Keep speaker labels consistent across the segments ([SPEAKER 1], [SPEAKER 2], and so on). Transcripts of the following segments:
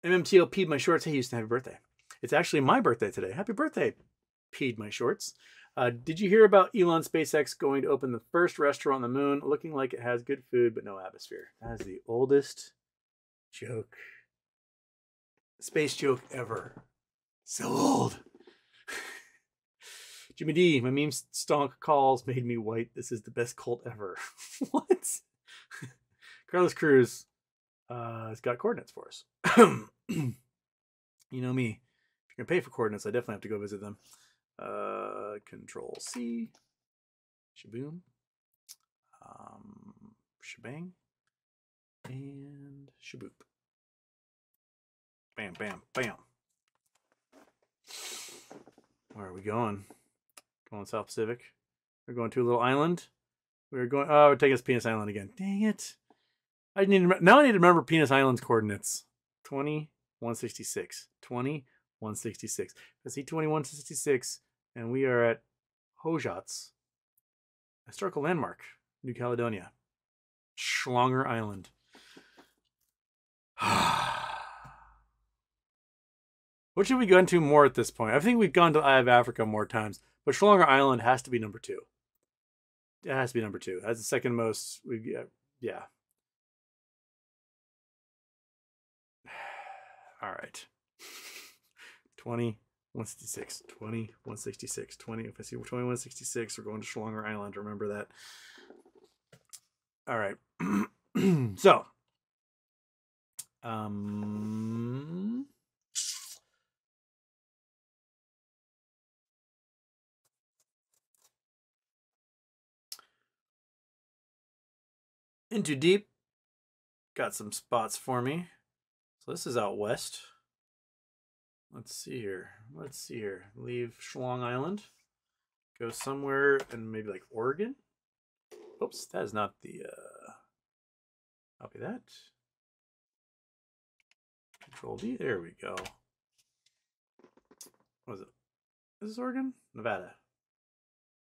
[SPEAKER 1] MMTL peed my shorts. Hey, Houston, happy birthday. It's actually my birthday today. Happy birthday, peed my shorts. Did you hear about Elon SpaceX going to open the first restaurant on the moon, looking like it has good food but no atmosphere? That is the oldest joke, space joke ever. So old. Jimmy D, my meme stonk calls made me white. This is the best cult ever. What? Carlos Cruz has got coordinates for us. You know me. If you're going to pay for coordinates, I definitely have to go visit them. Control C. Shaboom. Shebang. And shaboop. Bam, bam, bam. Where are we going? Going South Pacific. We're going to a little island. We're going. Oh, we're taking us Penis Island again. Dang it! I need to, now. I need to remember Penis Island's coordinates. 2166. 2166. Let's see 2166, and we are at Hojats, historical landmark, New Caledonia, Schlong Island. What should we go into more at this point? I think we've gone to Eye of Africa more times, but Schlong Island has to be number 2. It has to be number 2. That's the second most. Yeah. All right. 2166. 2166. 20. If I see 2166, we're going to Schlong Island. Remember that. All right. So. Into deep. Got some spots for me. So this is out west. Let's see here. Leave Schlong Island. Go somewhere and maybe like Oregon. Oops, that is not the copy that. Control D. There we go. What is it? Is this Oregon? Nevada.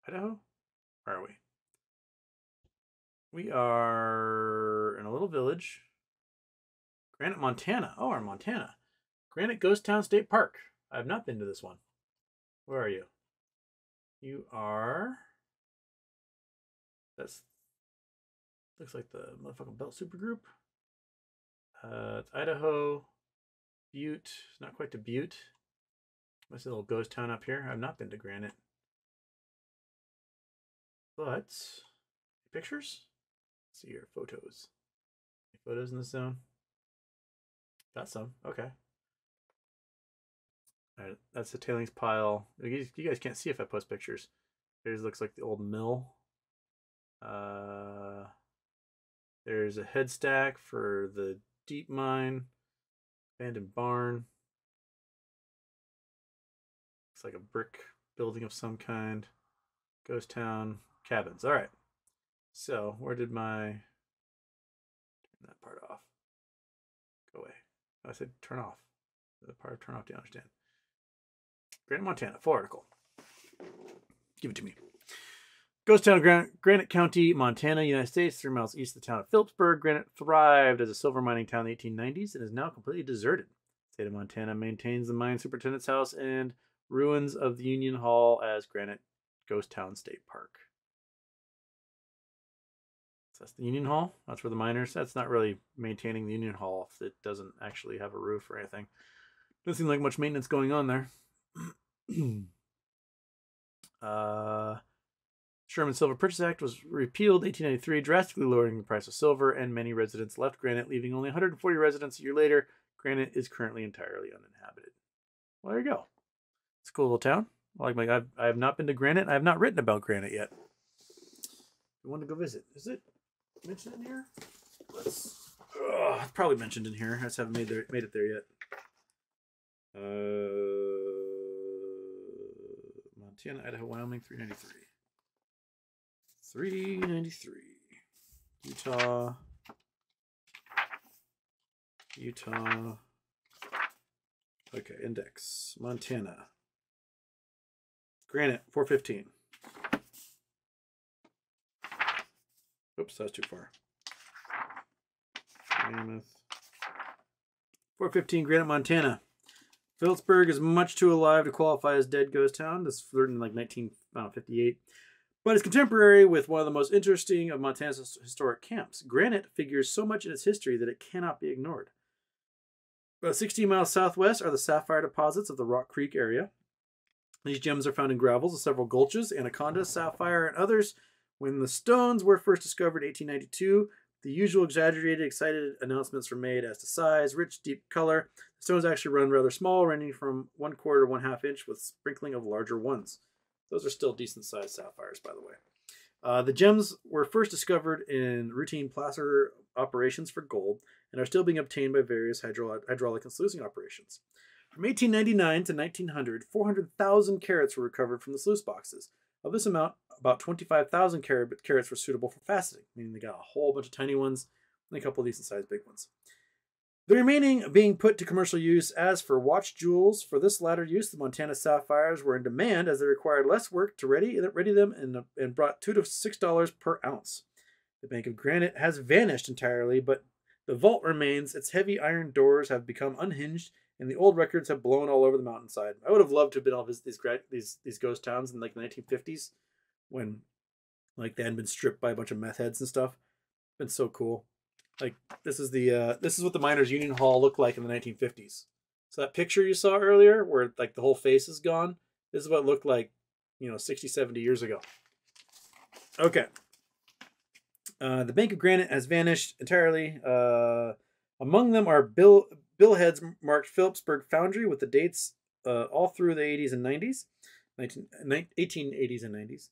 [SPEAKER 1] Idaho? Where are we? We are in a little village. Granite, Montana. Oh, our Montana. Granite Ghost Town State Park. I have not been to this one. Where are you? You are... That's... Looks like the motherfucking Belt Supergroup. It's Idaho. Butte. It's not quite to Butte. That's a little ghost town up here. I've not been to Granite. But... Pictures? Let's see here. Photos. Any photos in this zone? Got some. Okay. All right, that's the tailings pile. You guys can't see if I post pictures. There's looks like the old mill. There's a head stack for the deep mine. Abandoned barn. Looks like a brick building of some kind. Ghost town. Cabins. All right. So where did my... Turn that part off. Go away. I said turn off. The part of turn off, do you understand? Granite, Montana, full article. Give it to me. Ghost town, Granite County, Montana, United States, 3 miles east of the town of Phillipsburg. Granite thrived as a silver mining town in the 1890s and is now completely deserted. The state of Montana maintains the mine superintendent's house and ruins of the Union Hall as Granite Ghost Town State Park. So that's the Union Hall. That's where the miners. That's not really maintaining the Union Hall if it doesn't actually have a roof or anything. Doesn't seem like much maintenance going on there. Sherman Silver Purchase Act was repealed in 1893, drastically lowering the price of silver, and many residents left Granite, leaving only 140 residents a year later. Granite is currently entirely uninhabited. Well, there you go. It's a cool little town. I have not been to Granite. I have not written about Granite yet. I want to go visit. Is it mentioned in here? It's probably mentioned in here. I just haven't made it there yet. Montana, Idaho, Wyoming, 393. 393. Utah. Okay, index. Montana. Granite, 415. Oops, that was too far. Mammoth. 415 Granite, Montana. Phillipsburg is much too alive to qualify as dead ghost town. This was in like 1958. But it's contemporary with one of the most interesting of Montana's historic camps. Granite figures so much in its history that it cannot be ignored. About 16 miles southwest are the sapphire deposits of the Rock Creek area. These gems are found in gravels of several gulches, Anaconda, Sapphire, and others. When the stones were first discovered in 1892, the usual exaggerated, excited announcements were made as to size, rich, deep color. The stones actually run rather small, ranging from 1/4 to 1/2 inch with sprinkling of larger ones. Those are still decent-sized sapphires, by the way. The gems were first discovered in routine placer operations for gold and are still being obtained by various hydraulic and sluicing operations. From 1899 to 1900, 400,000 carats were recovered from the sluice boxes. Of this amount, about 25,000 carats were suitable for faceting, meaning they got a whole bunch of tiny ones and a couple of decent-sized big ones. The remaining being put to commercial use. As for watch jewels, for this latter use, the Montana sapphires were in demand as they required less work to ready them and brought $2 to $6 per ounce. The Bank of Granite has vanished entirely, but the vault remains. Its heavy iron doors have become unhinged, and the old records have blown all over the mountainside. I would have loved to have been able to visit these ghost towns in like the 1950s when like they hadn't been stripped by a bunch of meth heads and stuff. It's been so cool. Like this is what the Miners Union Hall looked like in the 1950s. So that picture you saw earlier where like the whole face is gone, this is what it looked like, 60, 70 years ago. Okay. The Bank of Granite has vanished entirely. Among them are billheads marked Phillipsburg Foundry with the dates all through the 80s and 90s, 1880s and 90s.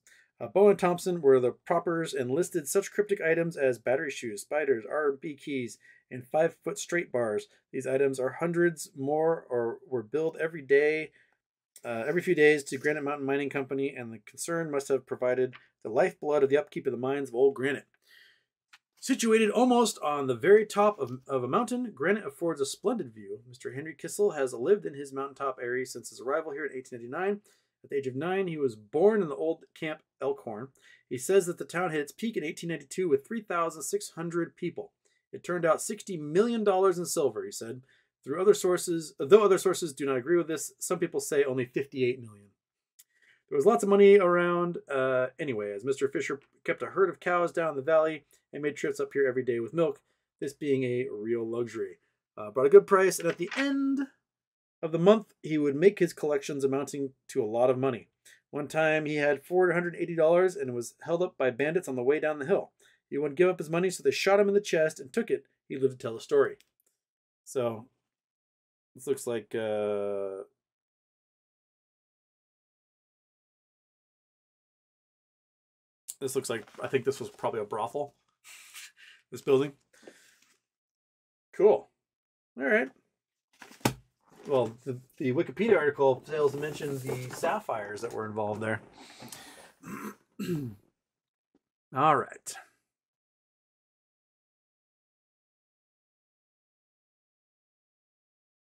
[SPEAKER 1] Bow and Thompson were the propers and listed such cryptic items as battery shoes, spiders, R&B keys, and 5-foot straight bars. These items are hundreds more or were billed every few days to Granite Mountain Mining Company, and the concern must have provided the lifeblood of the upkeep of the mines of old granite. Situated almost on the very top of a mountain, Granite affords a splendid view. Mr. Henry Kissel has lived in his mountaintop area since his arrival here in 1899. At the age of 9, he was born in the old Camp Elkhorn. He says that the town hit its peak in 1892 with 3,600 people. It turned out $60 million in silver, he said. Though other sources do not agree with this, some people say only $58 million. There was lots of money around anyway, as Mr. Fisher kept a herd of cows down in the valley and made trips up here every day with milk, this being a real luxury. Brought a good price, and at the end of the month, he would make his collections amounting to a lot of money. One time, he had $480 and was held up by bandits on the way down the hill. He wouldn't give up his money, so they shot him in the chest and took it. He lived to tell the story. So, this looks like... This looks like, I think this was probably a brothel. This building. Cool. All right. Well, the Wikipedia article fails to mention the sapphires that were involved there. All right.